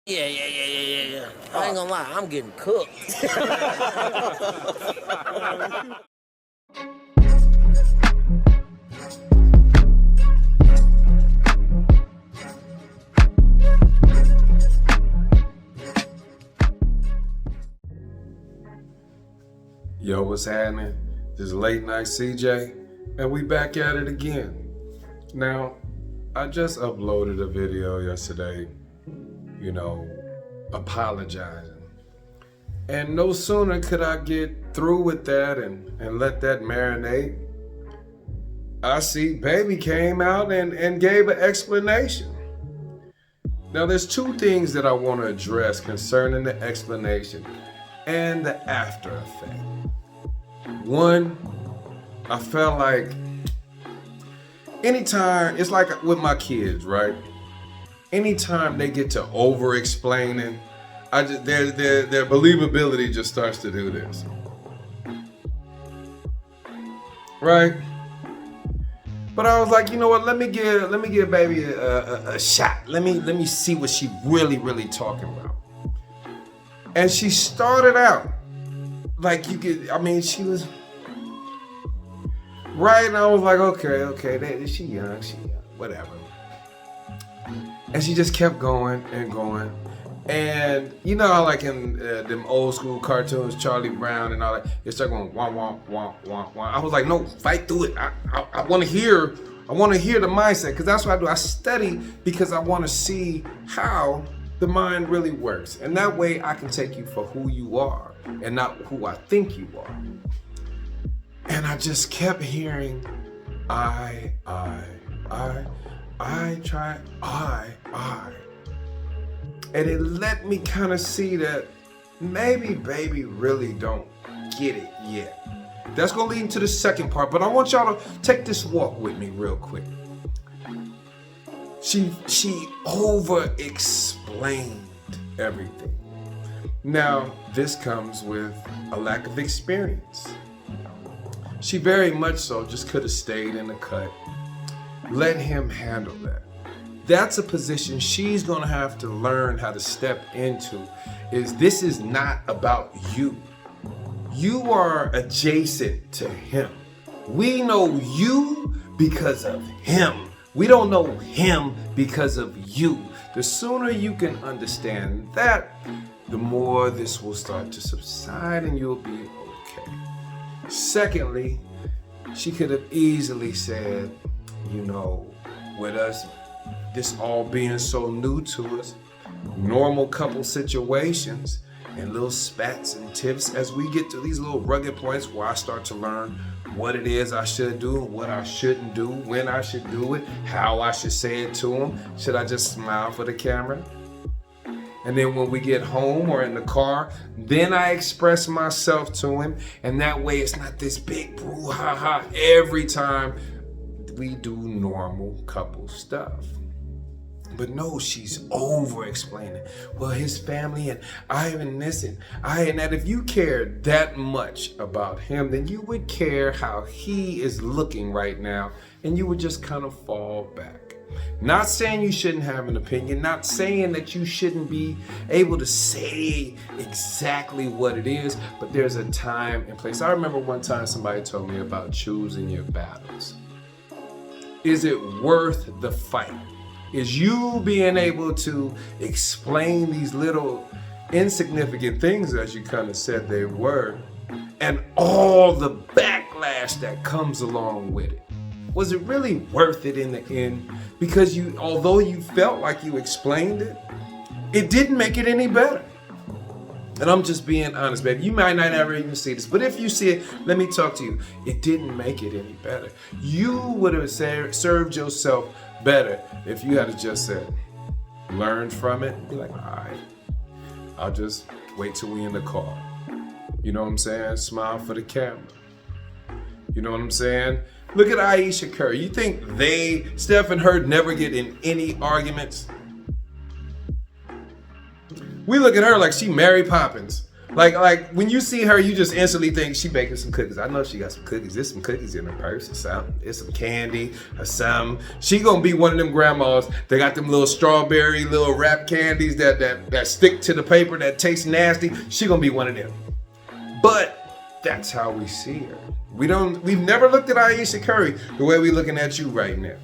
Yeah. I ain't gonna lie, I'm getting cooked. Yo, what's happening? This is Late Night CJ, and we back at it again. Now, I just uploaded a video yesterday, apologizing. And no sooner could I get through with that and let that marinate, I see Baby came out and gave an explanation. Now, there's two things that I want to address concerning the explanation and the after effect. One, I felt like anytime, it's like with my kids, right? Anytime they get to over explaining, their believability just starts to do this. Right? But I was like, you know what, let me give Baby a shot. Let me see what she really talking about. And she started out like she was right, and I was like, okay, she young, whatever. And she just kept going and going. And you know how like in them old school cartoons, Charlie Brown and all that, they start going wah wah wah wah wah. I was like, no, fight through it. I want to hear the mindset, because that's what I do. I study because I want to see how the mind really works, and that way I can take you for who you are and not who I think you are. And I just kept hearing I try. And it let me kind of see that maybe Baby really don't get it yet. That's gonna lead into the second part, but I want y'all to take this walk with me real quick. She over-explained everything. Now, this comes with a lack of experience. She very much so just could have stayed in the cut. Let him handle that. That's a position she's gonna have to learn how to step into. This is not about you. You are adjacent to him. We know you because of him. We don't know him because of you. The sooner you can understand that, the more this will start to subside and you'll be okay. Secondly, she could have easily said, with us, this all being so new to us, normal couple situations and little spats and tips as we get to these little rugged points where I start to learn what it is I should do, what I shouldn't do, when I should do it, how I should say it to him. Should I just smile for the camera? And then when we get home or in the car, then I express myself to him. And that way it's not this big brouhaha every time we do normal couple stuff. But no, she's over explaining. Well, his family and I and this and I and that. If you cared that much about him, then you would care how he is looking right now, and you would just kind of fall back. Not saying you shouldn't have an opinion, not saying that you shouldn't be able to say exactly what it is, but there's a time and place. I remember one time somebody told me about choosing your battles. Is it worth the fight? Is you being able to explain these little insignificant things, as you kind of said they were, and all the backlash that comes along with it? Was it really worth it in the end? Because although you felt like you explained it, it didn't make it any better. And I'm just being honest, baby. You might not ever even see this, but if you see it, let me talk to you. It didn't make it any better. You would have served yourself better if you had just said, learn from it, be like, all right, I'll just wait till we in the car. You know what I'm saying? Smile for the camera. You know what I'm saying? Look at Aisha Curry. You think Steph and her never get in any arguments? We look at her like she Mary Poppins. Like when you see her, you just instantly think she baking some cookies. I know she got some cookies. There's some cookies in her purse or something. There's some candy or something. She gonna be one of them grandmas that got them little strawberry little wrap candies that stick to the paper that taste nasty. She gonna be one of them. But that's how we see her. We've never looked at Aisha Curry the way we're looking at you right now.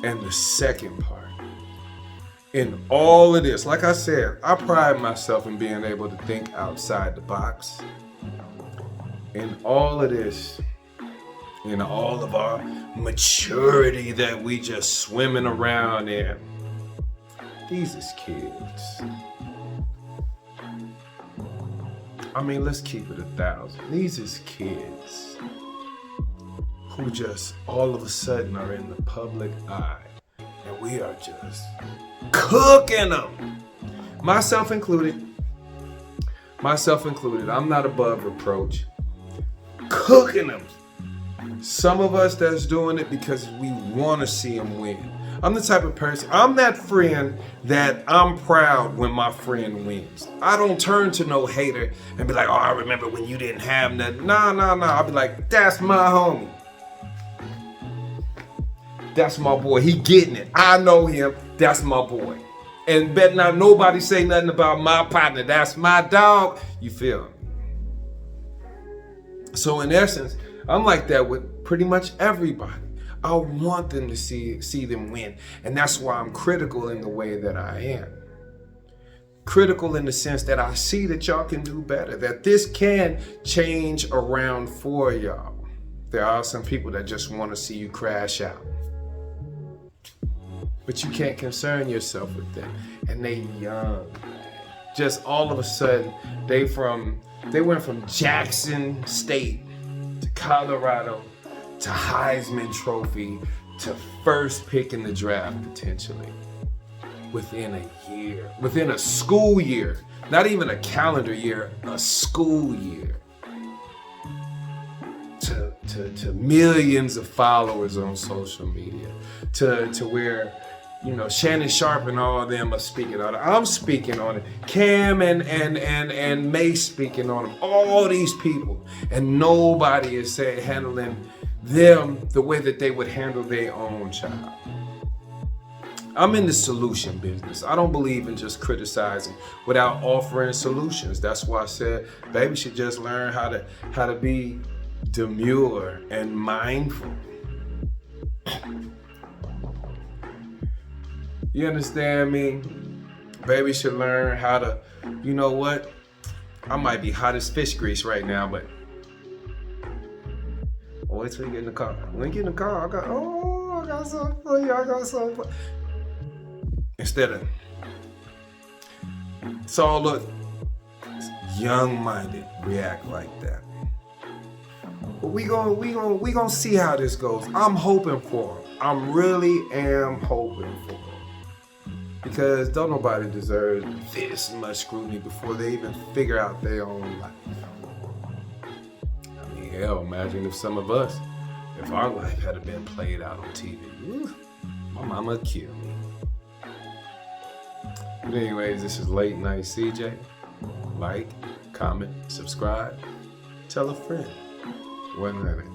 And the second part, in all of this, like I said, I pride myself in being able to think outside the box. In all of this, in all of our maturity that we just swimming around in, these is kids. I mean, let's keep it 1,000. These is kids who just all of a sudden are in the public eye, and we are just cooking them. Myself included. I'm not above reproach. Cooking them. Some of us that's doing it because we want to see them win. I'm the type of person, I'm that friend that I'm proud when my friend wins. I don't turn to no hater and be like, oh, I remember when you didn't have nothing. Nah. I'll be like, that's my homie. That's my boy. He getting it. I know him. That's my boy. And bet not nobody say nothing about my partner. That's my dog. You feel me? So in essence, I'm like that with pretty much everybody. I want them to see them win. And that's why I'm critical in the way that I am. Critical in the sense that I see that y'all can do better, that this can change around for y'all. There are some people that just want to see you crash out. But you can't concern yourself with them. And they young. Just all of a sudden, they went from Jackson State to Colorado to Heisman Trophy to first pick in the draft potentially. Within a year. Within a school year. Not even a calendar year, a school year. To millions of followers on social media. To where, you know, Shannon Sharp and all of them are speaking on it. I'm speaking on it. Cam and May speaking on them. All these people. And nobody is handling them the way that they would handle their own child. I'm in the solution business. I don't believe in just criticizing without offering solutions. That's why I said baby should just learn how to be demure and mindful. You understand me? Baby should learn how to, you know what? I might be hot as fish grease right now, but wait till you get in the car. When you get in the car, I got something for you. Instead of, so look, young-minded react like that. But we gonna see how this goes. I'm hoping for them. I really am hoping for them. Because don't nobody deserve this much scrutiny before they even figure out their own life. I mean, hell, imagine if some of us, if our life had been played out on TV. My mama would kill me. But anyways, this is Late Night CJ. Like, comment, subscribe, tell a friend. One minute.